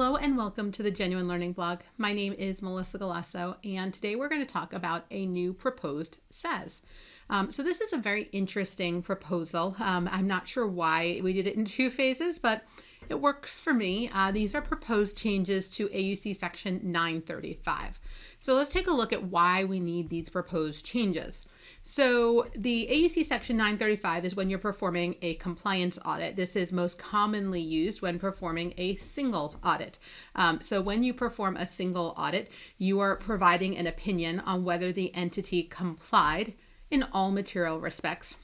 Hello and welcome to the Genuine Learning Blog. My name is Melissa Galasso, and today we're going to talk about a new proposed SASes. So this is a very interesting proposal. I'm not sure why we did it in two phases, but it works for me. These are proposed changes to AUC Section 935. So let's take a look at why we need these proposed changes. So the AUC Section 935 is when you're performing a compliance audit. This is most commonly used when performing a single audit. So when you perform a single audit, you are providing an opinion on whether the entity complied in all material respects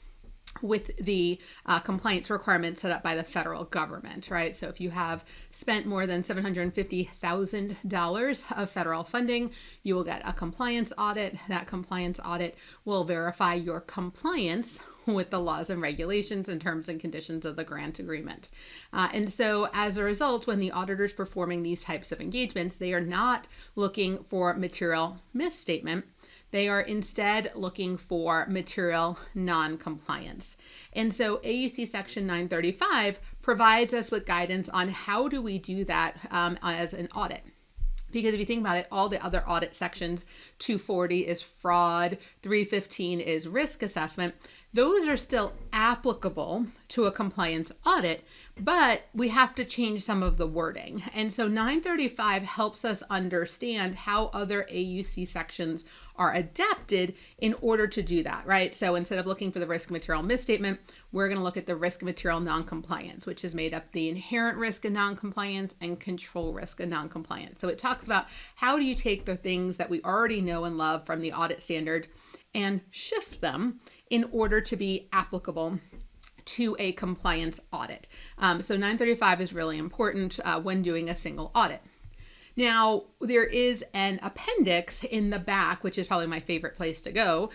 with the compliance requirements set up by the federal government, right? So if you have spent more than $750,000 of federal funding, you will get a compliance audit. That compliance audit will verify your compliance with the laws and regulations and terms and conditions of the grant agreement. And so as a result, when the auditor's performing these types of engagements, they are not looking for material misstatement. They are instead looking for material non-compliance. And so AUC Section 935 provides us with guidance on how do we do that as an audit. Because if you think about it, all the other audit sections, 240 is fraud, 315 is risk assessment, those are still applicable to a compliance audit, but we have to change some of the wording. And so 935 helps us understand how other AUC sections are adapted in order to do that, right? So instead of looking for the risk material misstatement, we're going to look at the risk material noncompliance, which is made up the inherent risk of noncompliance and control risk of noncompliance. So it talks about how do you take the things that we already know and love from the audit standards and shift them in order to be applicable to a compliance audit. So 935 is really important when doing a single audit. Now, there is an appendix in the back, which is probably my favorite place to go,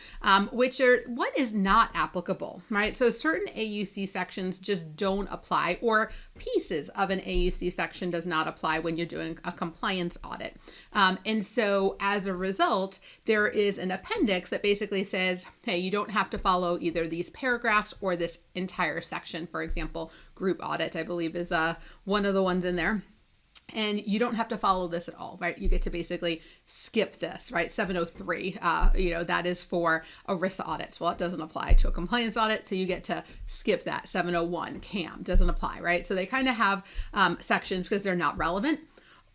which are what is not applicable, right? So certain AUC sections just don't apply, or pieces of an AUC section does not apply when you're doing a compliance audit. And so as a result, there is an appendix that basically says, hey, you don't have to follow either these paragraphs or this entire section. For example, group audit, I believe, is one of the ones in there. And you don't have to follow this at all, right? You get to basically skip this, right? 703, that is for ERISA audits. Well, it doesn't apply to a compliance audit, so you get to skip that. 701, CAM, doesn't apply, right? So they kind of have sections because they're not relevant,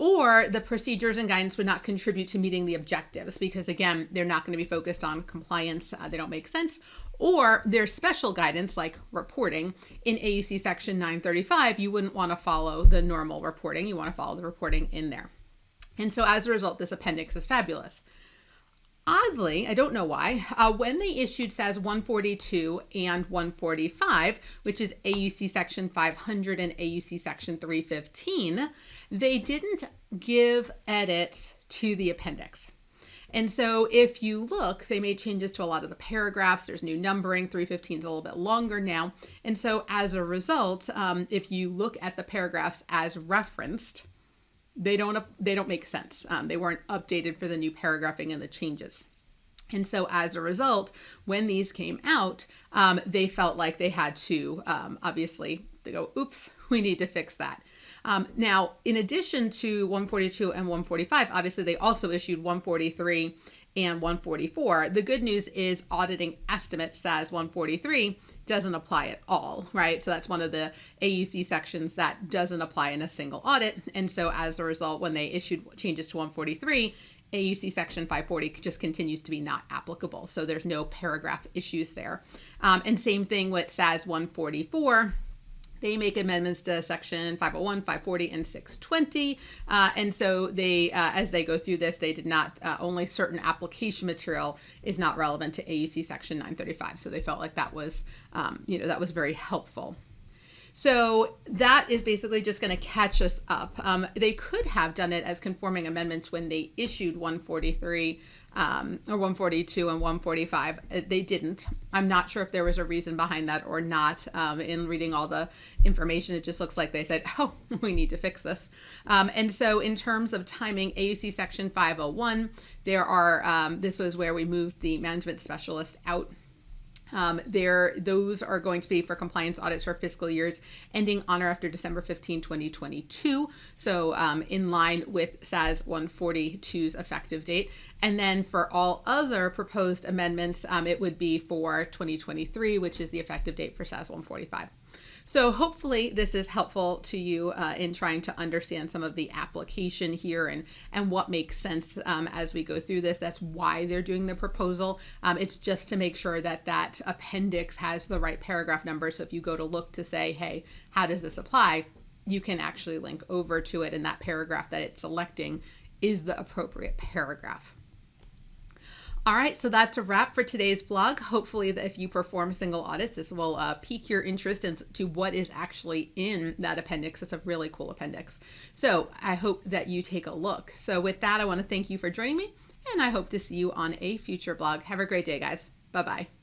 or the procedures and guidance would not contribute to meeting the objectives because, again, they're not going to be focused on compliance. They don't make sense. Or there's special guidance like reporting. In AUC Section 935, you wouldn't want to follow the normal reporting. You want to follow the reporting in there. And so as a result, this appendix is fabulous. Oddly, I don't know why, when they issued SAS 142 and 145, which is AUC Section 500 and AUC Section 315, they didn't give edits to the appendix. And so if you look, they made changes to a lot of the paragraphs. There's new numbering. 315 is a little bit longer now. And so as a result, if you look at the paragraphs as referenced, they don't make sense. They weren't updated for the new paragraphing and the changes. And so as a result, when these came out, they felt like they had to, obviously, they go, oops, we need to fix that. Now, in addition to 142 and 145, obviously they also issued 143 and 144. The good news is auditing estimates, SAS 143, doesn't apply at all, right? So that's one of the AUC sections that doesn't apply in a single audit. And so as a result, when they issued changes to 143, AUC Section 540 just continues to be not applicable. So there's no paragraph issues there. And same thing with SAS 144. They make amendments to Section 501, 540, and 620. And so they, as they go through this, they did not, only certain application material is not relevant to AUC Section 935. So they felt like that was, that was very helpful. So that is basically just going to catch us up. They could have done it as conforming amendments when they issued 143 or 142 and 145. They didn't. I'm not sure if there was a reason behind that or not. In reading all the information, it just looks like they said, oh, we need to fix this. And so in terms of timing, AUC Section 501, there are, this was where we moved the management specialist out. Those are going to be for compliance audits for fiscal years ending on or after December 15, 2022. So in line with SAS 142's effective date. And then for all other proposed amendments, it would be for 2023, which is the effective date for SAS 145. So hopefully this is helpful to you in trying to understand some of the application here and what makes sense as we go through this. That's why they're doing the proposal. It's just to make sure that that appendix has the right paragraph number. So if you go to look to say, hey, how does this apply? You can actually link over to it, and that paragraph that it's selecting is the appropriate paragraph. All right, so that's a wrap for today's blog. Hopefully that if you perform single audits, this will pique your interest into what is actually in that appendix. It's a really cool appendix. So I hope that you take a look. So with that, I want to thank you for joining me, and I hope to see you on a future blog. Have a great day, guys. Bye-bye.